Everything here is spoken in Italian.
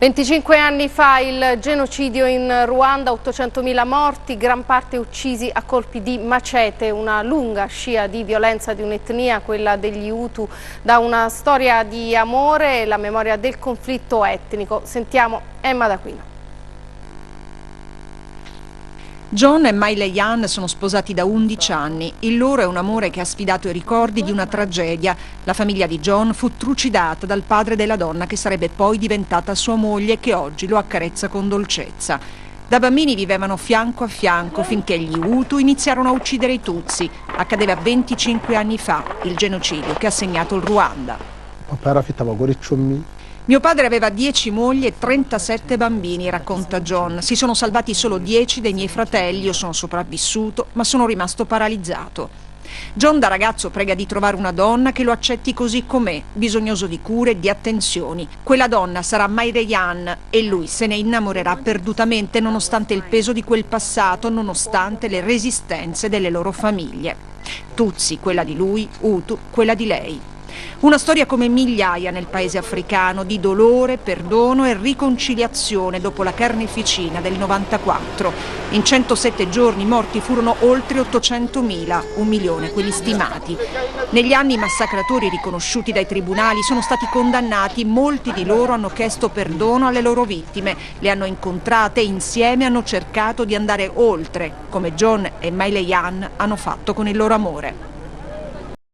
25 anni fa il genocidio in Ruanda, 800.000 morti, gran parte uccisi a colpi di macete, una lunga scia di violenza di un'etnia, quella degli Hutu, da una storia di amore e la memoria del conflitto etnico. Sentiamo Emma D'Aquino. John e Mai Leyan sono sposati da 11 anni. Il loro è un amore che ha sfidato i ricordi di una tragedia. La famiglia di John fu trucidata dal padre della donna che sarebbe poi diventata sua moglie e che oggi lo accarezza con dolcezza. Da bambini vivevano fianco a fianco finché gli Hutu iniziarono a uccidere i Tutsi. Accadeva 25 anni fa, il genocidio che ha segnato il Ruanda. Mio padre aveva 10 mogli e 37 bambini, racconta John. Si sono salvati solo 10 dei miei fratelli, io sono sopravvissuto, ma sono rimasto paralizzato. John da ragazzo prega di trovare una donna che lo accetti così com'è, bisognoso di cure e di attenzioni. Quella donna sarà Mai Leyan e lui se ne innamorerà perdutamente nonostante il peso di quel passato, nonostante le resistenze delle loro famiglie. Tutsi, quella di lui, Hutu, quella di lei. Una storia come migliaia nel paese africano di dolore, perdono e riconciliazione dopo la carneficina del 94. In 107 giorni i morti furono oltre 800.000, 1 milione quelli stimati. Negli anni i massacratori riconosciuti dai tribunali sono stati condannati, molti di loro hanno chiesto perdono alle loro vittime, le hanno incontrate e insieme hanno cercato di andare oltre, come John e Mai Leyan hanno fatto con il loro amore.